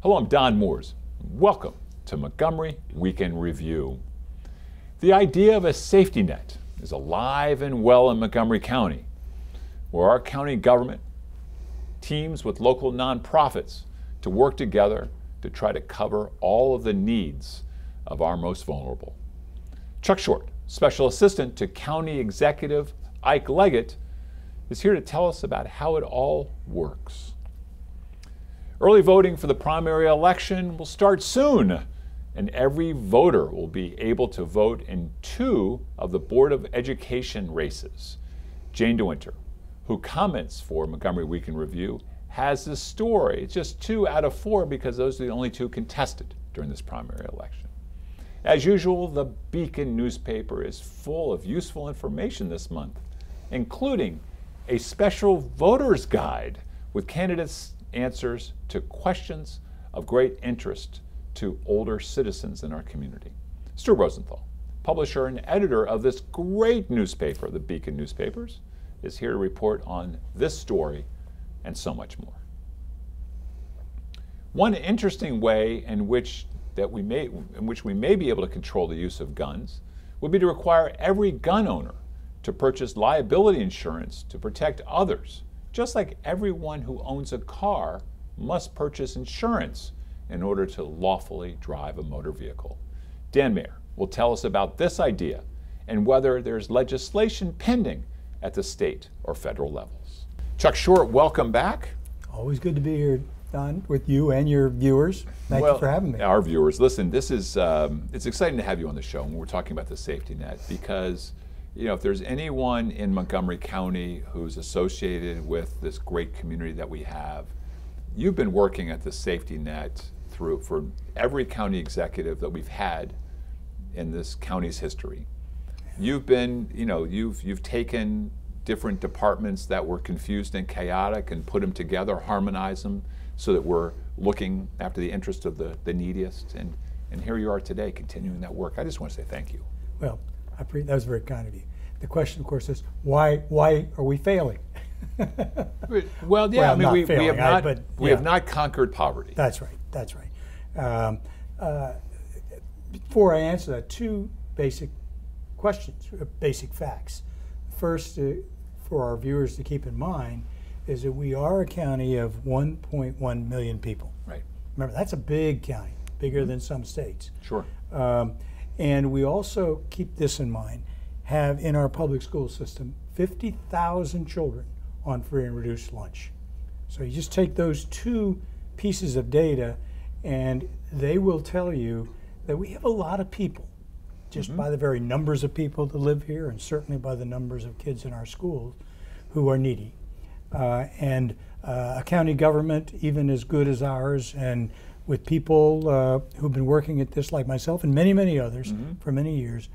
Hello, I'm Don Mooers. Welcome to Montgomery Weekend Review. The idea of a safety net is alive and well in Montgomery County, where our county government teams with local nonprofits to work together to try to cover all of the needs of our most vulnerable. Chuck Short, Special Assistant to County Executive Ike Leggett, is here to tell us about how it all works. Early voting for the primary election will start soon, and every voter will be able to vote in 2 of the Board of Education races. Jane DeWinter, who comments for Montgomery Weekend Review, has this story. It's just 2 out of 4 because those are the only 2 contested during this primary election. As usual, the Beacon newspaper is full of useful information this month, including a special voter's guide with candidates' answers to questions of great interest to older citizens in our community. Stuart Rosenthal, publisher and editor of this great newspaper, the Beacon newspapers, is here to report on this story and so much more. One interesting way in which we may be able to control the use of guns would be to require every gun owner to purchase liability insurance to protect others, just like everyone who owns a car must purchase insurance in order to lawfully drive a motor vehicle. Dan Meijer will tell us about this idea and whether there's legislation pending at the state or federal levels. Chuck Short, welcome back. Always good to be here, Don, with you and your viewers. Thank you for having me. Our viewers, listen, this is it's exciting to have you on the show when we're talking about the safety net, because if there's anyone in Montgomery County who's associated with this great community that we have, you've been working at the safety net for every county executive that we've had in this county's history. You've been, you've taken different departments that were confused and chaotic and put them together, harmonize them so that we're looking after the interest of the neediest. And here you are today continuing that work. I just want to say thank you. Well, that was very kind of you. The question, of course, is why are we failing? Well, yeah, well, we have not conquered poverty. That's right. That's right. Before I answer that, 2 basic questions, basic facts. First, for our viewers to keep in mind, is that we are a county of 1.1 million people. Right. Remember, that's a big county, bigger than some states. Sure. And we also, keep this in mind, have in our public school system 50,000 children on free and reduced lunch. So you just take those 2 pieces of data and they will tell you that we have a lot of people, just by the very numbers of people that live here and certainly by the numbers of kids in our schools who are needy. A county government, even as good as ours, and with people who've been working at this like myself and many, many others for many years,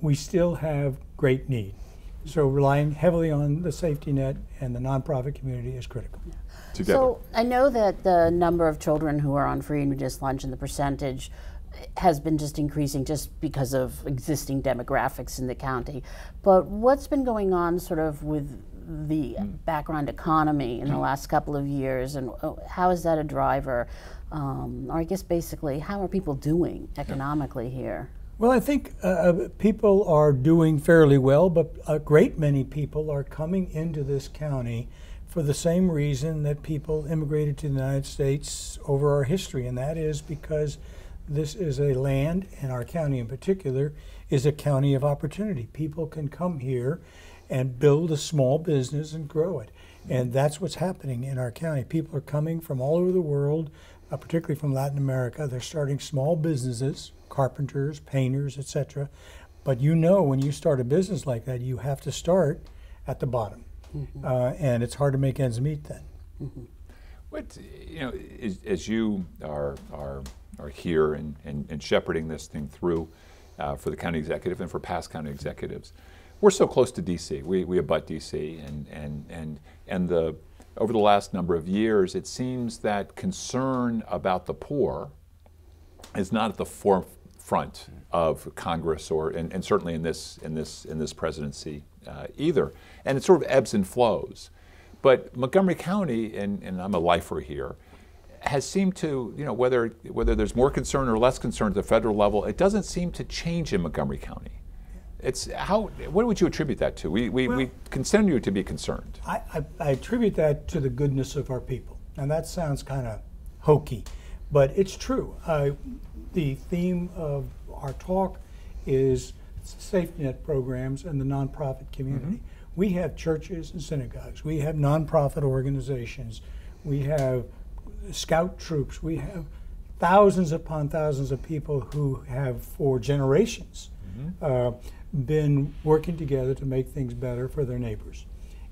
we still have great need. So relying heavily on the safety net and the nonprofit community is critical. Together. So I know that the number of children who are on free and reduced lunch and the percentage has been just increasing just because of existing demographics in the county. But what's been going on sort of with the background economy in the last couple of years, and how is that a driver? Or I guess basically, how are people doing economically here? Well, I think people are doing fairly well, but a great many people are coming into this county for the same reason that people immigrated to the United States over our history, and that is because this is a land, and our county in particular, is a county of opportunity. People can come here and build a small business and grow it. And that's what's happening in our county. People are coming from all over the world, particularly from Latin America. They're starting small businesses, carpenters, painters, etc. But when you start a business like that, you have to start at the bottom. And it's hard to make ends meet then. What, as you are here and shepherding this thing through for the county executive and for past county executives, we're so close to DC. We abut DC, and over the last number of years, it seems that concern about the poor is not at the forefront of Congress and certainly in this presidency either. And it sort of ebbs and flows. But Montgomery County, and I'm a lifer here, has seemed to, whether there's more concern or less concern at the federal level, it doesn't seem to change in Montgomery County. What would you attribute that to? We continue to be concerned. I attribute that to the goodness of our people. And that sounds kind of hokey, but it's true. The theme of our talk is safety net programs and the nonprofit community. We have churches and synagogues. We have nonprofit organizations. We have scout troops. We have thousands upon thousands of people who have, for generations, been working together to make things better for their neighbors.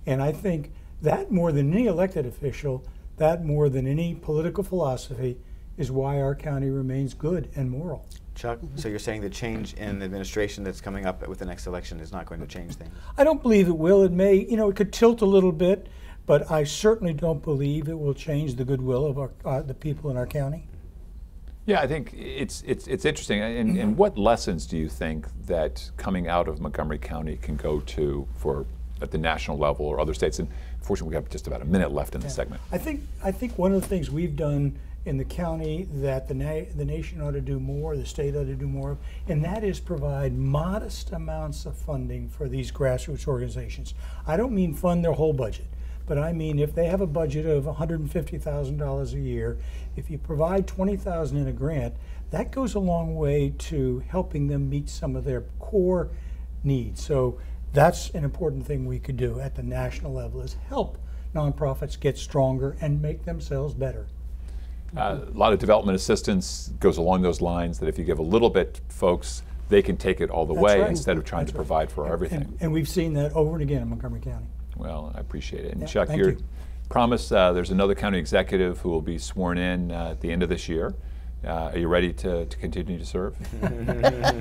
And I think that more than any elected official, that more than any political philosophy, is why our county remains good and moral. Chuck, so you're saying the change in administration that's coming up with the next election is not going to change things? I don't believe it will. It may, it could tilt a little bit, but I certainly don't believe it will change the goodwill of the people in our county. Yeah, I think it's interesting. And what lessons do you think that coming out of Montgomery County can go to at the national level or other states? And fortunately, we have just about a minute left in the segment. I think one of the things we've done in the county that the nation ought to do more, the state ought to do more, and that is provide modest amounts of funding for these grassroots organizations. I don't mean fund their whole budget, but I mean if they have a budget of $150,000 a year, if you provide $20,000 in a grant, that goes a long way to helping them meet some of their core needs. So that's an important thing we could do at the national level, is help nonprofits get stronger and make themselves better. A lot of development assistance goes along those lines, that if you give a little bit, folks, they can take it all the way instead of trying to provide for everything. And we've seen that over and again in Montgomery County. Well, I appreciate it. And Chuck, you promised there's another county executive who will be sworn in at the end of this year. Are you ready to continue to serve?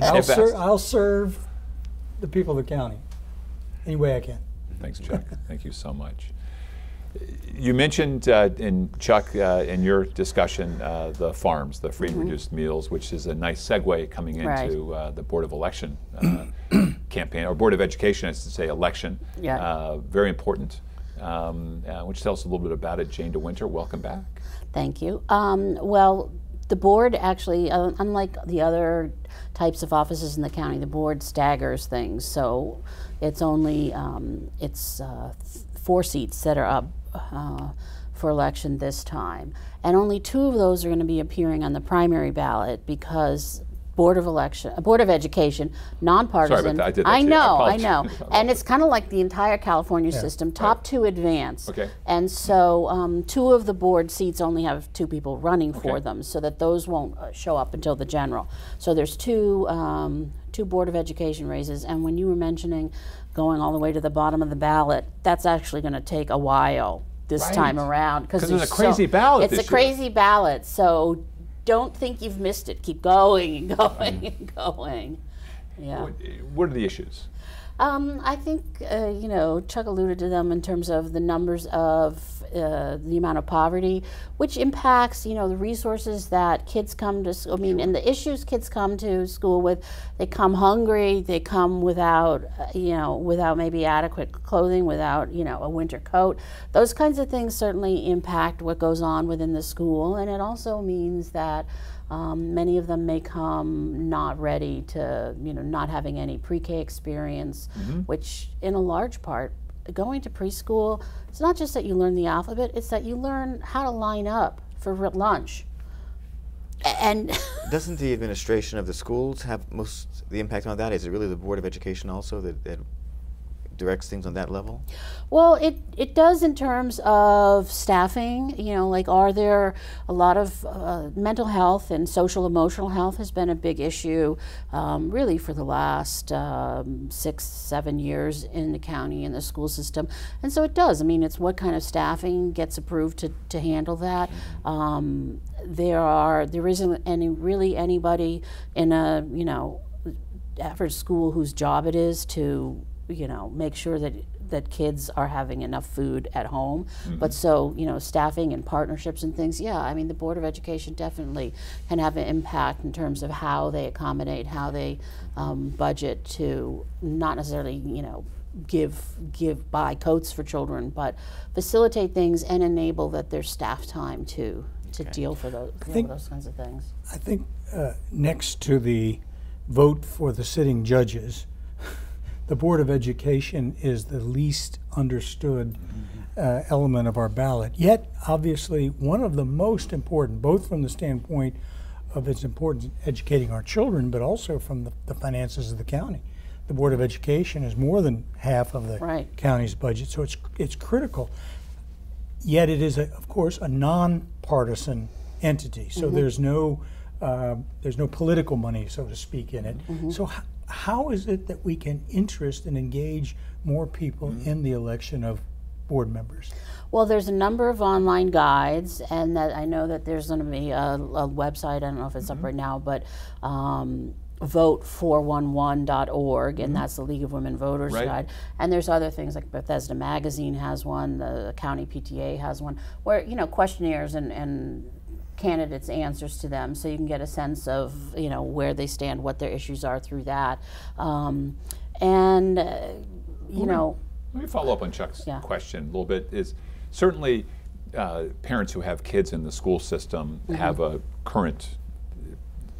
I'll serve the people of the county any way I can. Thanks, Chuck. Thank you so much. You mentioned, Chuck, in your discussion, the farms, the free and reduced meals, which is a nice segue coming into the Board of Election campaign, or Board of Education, as to say, election. Yeah. Very important. Which tell us a little bit about it. Jane DeWinter, welcome back. Thank you. Well, the board actually, unlike the other types of offices in the county, the board staggers things. So it's only 4 seats that are up for election this time, and only 2 of those are going to be appearing on the primary ballot because Board of Education, nonpartisan. Sorry, but I did that I too. I know, and it's kind of like the entire California system. Top 2 advance, and so 2 of the board seats only have 2 people running for them, so that those won't show up until the general. So there's 2 Board of Education races, and when you were mentioning going all the way to the bottom of the ballot, that's actually going to take a while this time around, because it's a crazy ballot. It's a crazy ballot, so don't think you've missed it. Keep going and going and going. Yeah. What are the issues? I think, Chuck alluded to them in terms of the numbers of the amount of poverty, which impacts, the resources that kids come to school. I mean, and the issues kids come to school with. They come hungry. They come without, without maybe adequate clothing, without, a winter coat. Those kinds of things certainly impact what goes on within the school, and it also means that many of them may come not ready to, not having any pre-K experience, which in a large part, going to preschool, it's not just that you learn the alphabet, it's that you learn how to line up for lunch. And doesn't the administration of the schools have most of the impact on that? Is it really the Board of Education also that directs things on that level? Well, it does in terms of staffing. Like, are there a lot of mental health and social emotional health has been a big issue really for the last 6-7 years in the county and the school system, and so it does. I mean, it's what kind of staffing gets approved to handle that. There isn't anybody in a average school whose job it is to make sure that kids are having enough food at home. But so, staffing and partnerships and things, I mean, the Board of Education definitely can have an impact in terms of how they accommodate, how they budget to not necessarily, buy coats for children, but facilitate things and enable that there's staff time to to deal for those, those kinds of things. I think next to the vote for the sitting judges, the Board of Education is the least understood element of our ballot. Yet, obviously, one of the most important, both from the standpoint of its importance in educating our children, but also from the finances of the county. The Board of Education is more than half of the county's budget, so it's critical. Yet it is, of course, a nonpartisan entity, so there's no political money, so to speak, in it. So how is it that we can interest and engage more people in the election of board members? Well, there's a number of online guides, and that I know that there's going to be a website, I don't know if it's up right now, but vote411.org, and that's the League of Women Voters Guide. And there's other things like Bethesda Magazine has one, the county PTA has one, where, you know, questionnaires and candidates' answers to them, so you can get a sense of, you know, where they stand, what their issues are through that. You know, let me follow up on Chuck's question a little bit. Is certainly parents who have kids in the school system have a current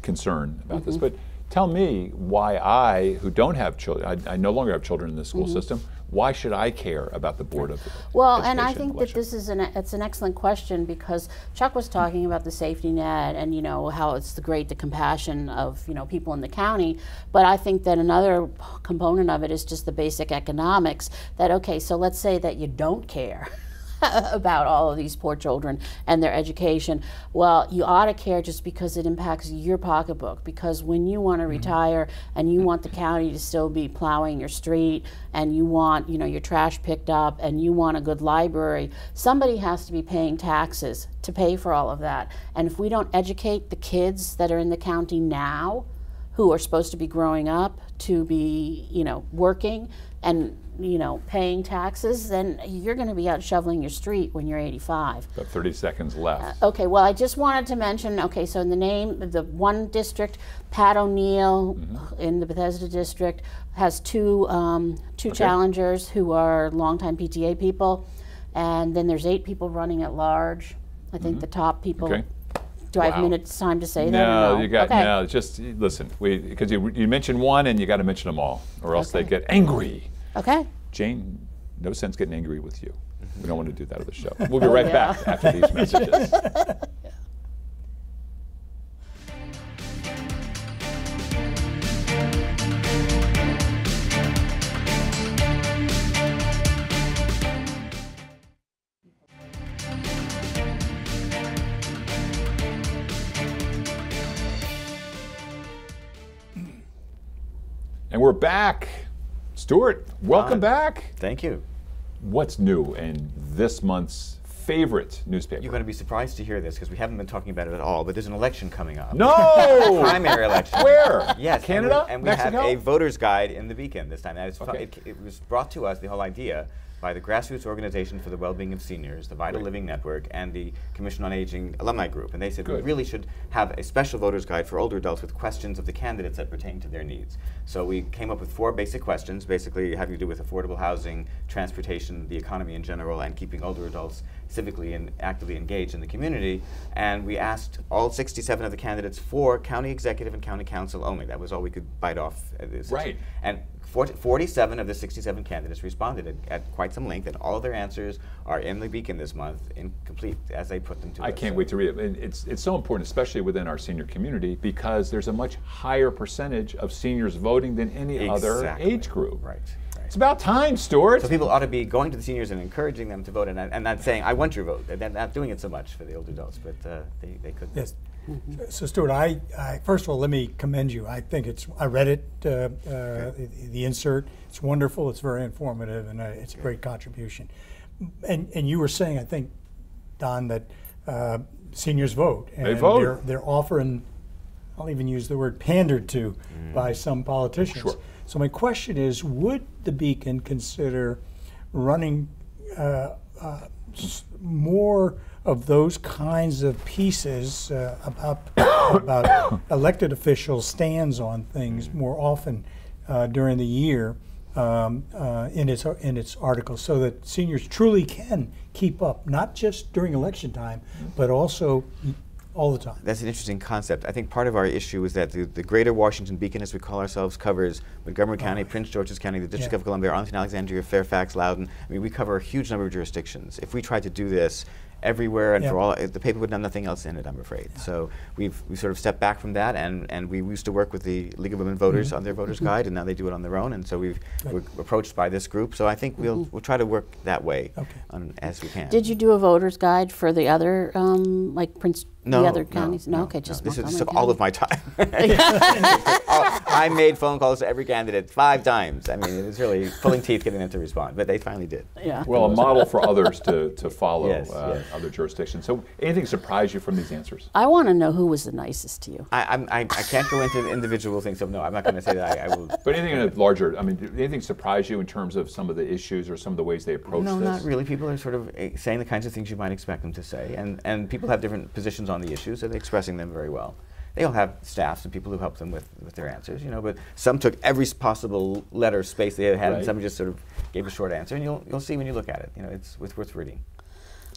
concern about this, but tell me why I, who don't have children, I no longer have children in the school system, why should I care about the Board of Well, Education and I think election? that this is it's an excellent question, because Chuck was talking about the safety net and, you know, how it's the compassion of, you know, people in the county, but I think that another component of it is just the basic economics that, okay, so let's say that you don't care about all of these poor children and their education. Well, you ought to care just because it impacts your pocketbook, because when you want to retire and you want the county to still be plowing your street and you want, you know, your trash picked up and you want a good library, somebody has to be paying taxes to pay for all of that. And if we don't educate the kids that are in the county now, who are supposed to be growing up to be, you know, working and, you know, paying taxes, then you're going to be out shoveling your street when you're 85. About 30 seconds left. Okay, well, I just wanted to mention, okay, so in the name of the one district, Pat O'Neill in the Bethesda district has two challengers who are longtime PTA people, and then there's 8 people running at large. I think the top people. Okay. Do I have minutes time to say that? No, or no? you got no. Just listen. Because you mentioned one, and you got to mention them all, or else they get angry. Okay. Jane, no sense getting angry with you. We don't want to do that at the show. We'll be right back after these messages. And we're back. Stuart, welcome back. Thank you. What's new in this month's favorite newspaper? You're going to be surprised to hear this, because we haven't been talking about it at all, but there's an election coming up. No! Primary election. Where? Yes. Canada? And we Mexico? have a voter's guide in the Beacon this time. Now, it was brought to us, the whole idea, by the Grassroots Organization for the Wellbeing of Seniors, the Vital Living Network, and the Commission on Aging Alumni Group. And they said we really should have a special voter's guide for older adults with questions of the candidates that pertain to their needs. So we came up with 4 basic questions, basically having to do with affordable housing, transportation, the economy in general, and keeping older adults civically and actively engaged in the community. And we asked all 67 of the candidates for county executive and county council only. That was all we could bite off. Right. And 47 of the 67 candidates responded at quite some length, and all of their answers are in the Beacon this month, incomplete as they put them to us. I can't wait to read it. And it's so important, especially within our senior community, because there's a much higher percentage of seniors voting than any other age group. Right. It's about time, Stuart. So people ought to be going to the seniors and encouraging them to vote, and not saying, I want your vote. They're not doing it so much for the older adults, but they could. Yes. So Stuart, I first of all, let me commend you. I think I read it, the insert. It's wonderful. It's very informative, and it's a great contribution. And you were saying, I think, Don, that seniors vote. And they vote. They're often, I'll even use the word pandered to by some politicians. Sure. So my question is, would the Beacon consider running more of those kinds of pieces about elected officials' stands on things more often during the year, in its article, so that seniors truly can keep up, not just during election time, but also all the time. That's an interesting concept. I think part of our issue is that the greater Washington Beacon, as we call ourselves, covers Montgomery County, Prince George's County, the District of Columbia, Arlington, Alexandria, Fairfax, Loudoun. I mean, we cover a huge number of jurisdictions. If we tried to do this everywhere and for all, the paper would have nothing else in it, I'm afraid. So we sort of stepped back from that, and we used to work with the League of Women Voters on their voters guide, and now they do it on their own, and so we're approached by this group. So I think we'll try to work that way as we can. Did you do a voters guide for the other, like Prince? No, the other counties? No, okay, just this Montgomery took County. all of my time. I made phone calls to every candidate 5 times. I mean, it was really pulling teeth getting them to respond, but they finally did. Yeah. Well, a model for others to follow, Yes. other jurisdictions. So anything surprise you from these answers? I want to know who was the nicest to you. I can't go into individual things, so no, I'm not going to say that. I will. But anything in a larger, I mean, did anything surprise you in terms of some of the issues or some of the ways they approach No, this? not really. People are sort of saying the kinds of things you might expect them to say, and people have different positions on the issues, so they're expressing them very well. They all have staffs and people who help them with their answers, you know, but some took every possible letter space they had, and some just sort of gave a short answer, and you'll see when you look at it. You know, it's worth reading.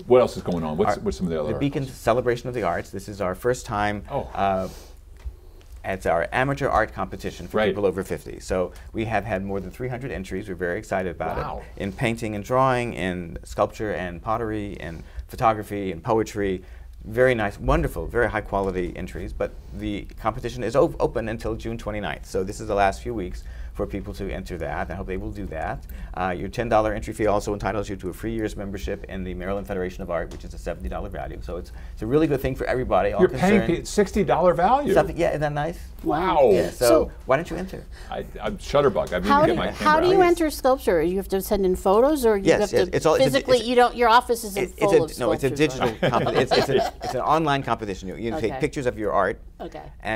What else is going on? What's some of the other The Beacon Celebration of the Arts. This is our first time. It's our amateur art competition for people over 50. So we have had more than 300 entries. We're very excited about it. In painting and drawing, in sculpture and pottery, and photography and poetry. Very nice, wonderful, very high quality entries, but the competition is open until June 29th. So this is the last few weeks for people to enter that. I hope they will do that. Your $10 entry fee also entitles you to a free year's membership in the Maryland Federation of Art, which is a $70 value. So it's a really good thing for everybody. You're paying $60 value. Yeah, isn't that nice? Wow. Yeah, so why don't you enter? I'm Shutterbug. I How need to get my camera do you out. enter sculpture? You have to send in photos, or you have to physically? Your office isn't full of sculptures. No, it's a digital competition. It's an online competition. You take pictures of your art,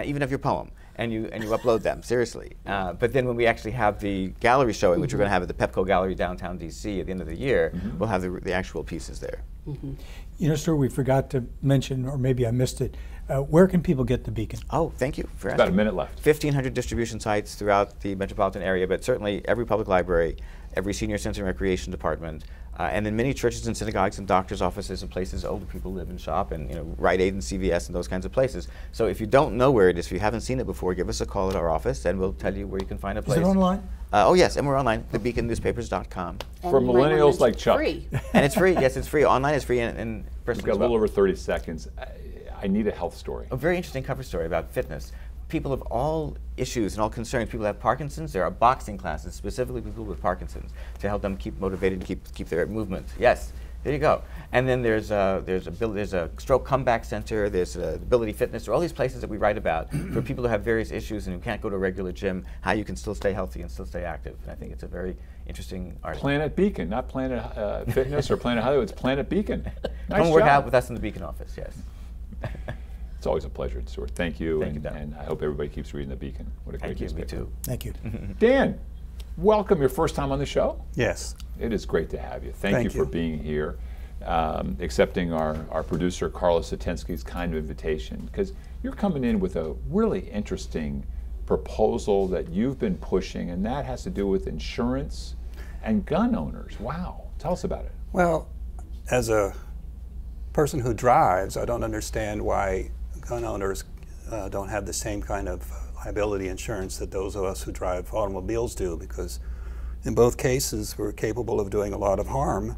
even of your poem, and you upload them. Seriously. But then when we actually have the gallery showing, which we're going to have at the Pepco Gallery downtown DC at the end of the year, we'll have the actual pieces there. You know, Stuart, we forgot to mention, or maybe I missed it. Where can people get the Beacon? Oh, thank you for asking. About a minute left. 1,500 distribution sites throughout the metropolitan area, but certainly every public library, every senior center and recreation department, and then many churches and synagogues and doctors' offices and places older people live and shop, and Rite Aid and CVS and those kinds of places. So if you don't know where it is, if you haven't seen it before, give us a call at our office, and we'll tell you where you can find a place. Is it online? Oh yes, and we're online, thebeaconnewspapers.com. For millennials like Chuck. Free. And it's free. Yes, it's free. Online is free, and We've got a little over 30 seconds. I need a health story. A very interesting cover story about fitness. People of all issues and all concerns. People have Parkinson's. There are boxing classes specifically for people with Parkinson's to help them keep motivated and keep their movement. Yes, there you go. And then there's a stroke comeback center. There's Ability Fitness. There are all these places that we write about for people who have various issues and who can't go to a regular gym. How you can still stay healthy and still stay active. And I think it's a very interesting article. Planet Beacon, not Planet Fitness or Planet Hollywood. It's Planet Beacon. Come work out with us in the Beacon office. Yes. It's always a pleasure, Stuart. Thank you. Thank you, Dan. And I hope everybody keeps reading the Beacon. What a great newspaper. Me too. Thank you. Dan, welcome. Your first time on the show? Yes. It is great to have you. Thank you for being here, accepting our producer, Carla Satensky's kind invitation, because you're coming in with a really interesting proposal that you've been pushing, and that has to do with insurance and gun owners. Wow. Tell us about it. Well, as a person who drives, I don't understand why gun owners don't have the same kind of liability insurance that those of us who drive automobiles do, because in both cases we're capable of doing a lot of harm,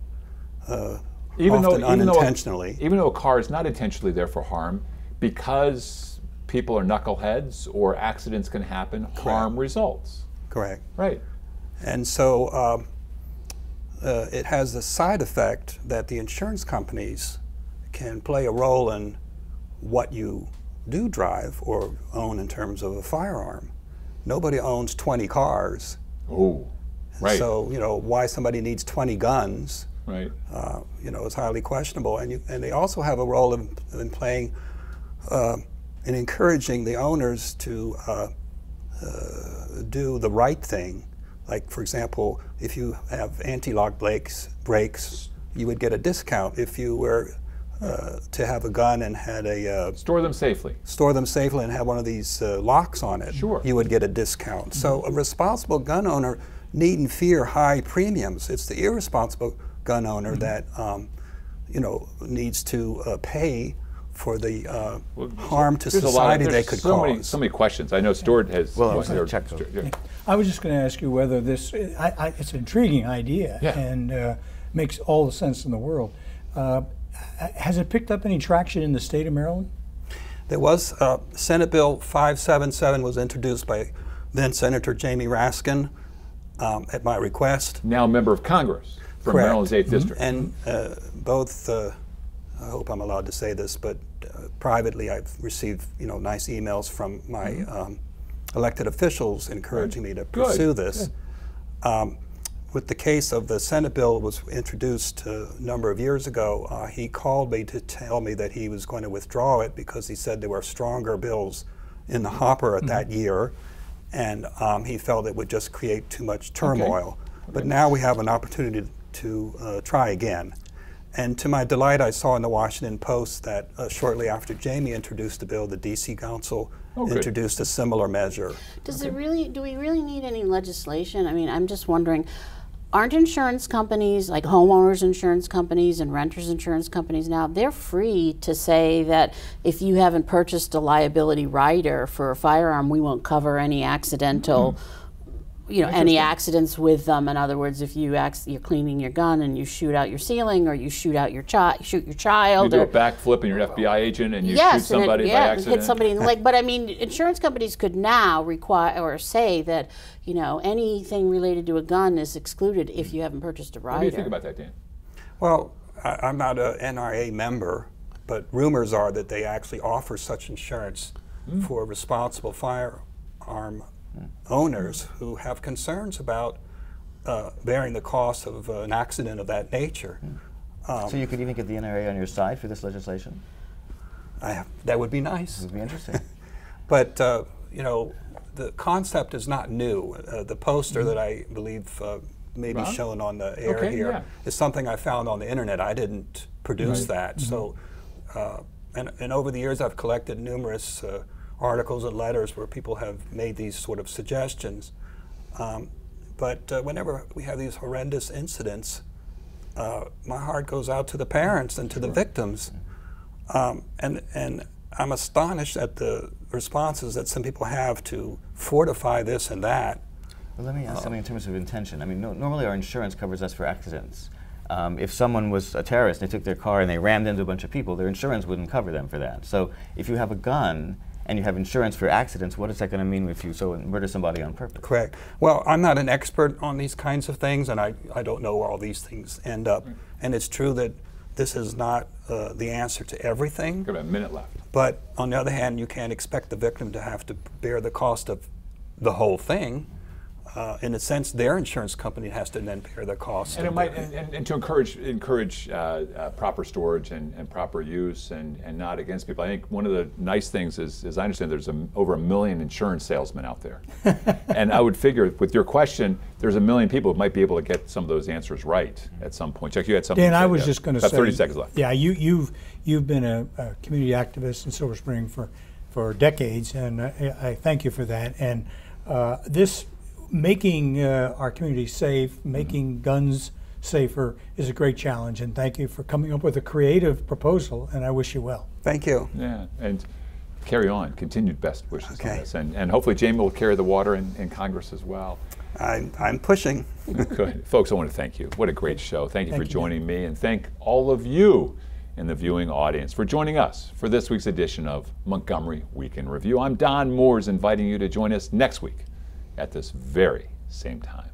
often unintentionally. Even though a car is not intentionally there for harm, because people are knuckleheads or accidents can happen, harm results. Correct. Right. And so it has the side effect that the insurance companies can play a role in what you do drive or own in terms of a firearm. Nobody owns 20 cars. Oh, right. So, why somebody needs 20 guns, right. Is highly questionable. And they also have a role in playing, in encouraging the owners to do the right thing. Like, for example, if you have anti-lock brakes, you would get a discount if you were to have a gun and had a store them safely and have one of these locks on it. Sure. You would get a discount. So a responsible gun owner needn't fear high premiums. It's the irresponsible gun owner that needs to pay for the harm to society they could cause. So many questions. I know Stuart has. I was just going to ask you whether this. It's an intriguing idea and makes all the sense in the world. Has it picked up any traction in the state of Maryland? There was Senate Bill 577 was introduced by then Senator Jamie Raskin at my request. Now a member of Congress from Maryland's 8th District. And both. I hope I'm allowed to say this, but privately I've received nice emails from my elected officials encouraging me to pursue this. With the case of the Senate bill was introduced a number of years ago, he called me to tell me that he was going to withdraw it because he said there were stronger bills in the hopper at that year, and he felt it would just create too much turmoil. But now we have an opportunity to try again. And to my delight, I saw in the Washington Post that shortly after Jamie introduced the bill, the D.C. Council introduced a similar measure. Do we really need any legislation? I mean, I'm just wondering, aren't insurance companies, like homeowners insurance companies and renters insurance companies now, they're free to say that if you haven't purchased a liability rider for a firearm, we won't cover any accidental any accidents with them. In other words, if you're cleaning your gun and you shoot out your ceiling, or you shoot out your child, you do a backflip and you're an FBI agent and you shoot somebody by accident. Hit somebody in the leg. But I mean, insurance companies could now require or say that anything related to a gun is excluded if you haven't purchased a rider. What do you think about that, Dan? Well, I'm not an NRA member, but rumors are that they actually offer such insurance for responsible firearm owners who have concerns about bearing the cost of an accident of that nature. So you could even get the NRA on your side for this legislation? That would be nice. It would be interesting. But the concept is not new. The poster that I believe may be shown on the air here is something I found on the internet. I didn't produce that. So, and over the years I've collected numerous articles and letters where people have made these sort of suggestions. But whenever we have these horrendous incidents, my heart goes out to the parents and to the victims. And I'm astonished at the responses that some people have to fortify this and that. Well, let me ask something in terms of intention. I mean, normally our insurance covers us for accidents. If someone was a terrorist and they took their car and they rammed into a bunch of people, their insurance wouldn't cover them for that. So if you have a gun and you have insurance for accidents, what is that going to mean if you murder somebody on purpose? Correct. Well, I'm not an expert on these kinds of things, and I don't know where all these things end up. And it's true that this is not the answer to everything. Got about a minute left. But on the other hand, you can't expect the victim to have to bear the cost of the whole thing. In a sense, their insurance company has to then bear the cost. And it might, and to encourage proper storage and proper use and not against people. I think one of the nice things is, as I understand, there's over 1 million insurance salesmen out there. And I would figure, with your question, there's 1 million people who might be able to get some of those answers right at some point. Chuck, you had something. Dan, I was just going to say. About 30 seconds left. Yeah, you've been a community activist in Silver Spring for decades, and I thank you for that. And this. Making our community safe, making guns safer is a great challenge, and thank you for coming up with a creative proposal, and I wish you well. Thank you. Yeah, and carry on, continued best wishes on this, and hopefully Jamie will carry the water in Congress as well. I'm pushing. Good. Folks, I want to thank you. What a great show. Thank you for joining me, and thank all of you in the viewing audience for joining us for this week's edition of Montgomery Week in Review. I'm Don Mooers, inviting you to join us next week at this very same time.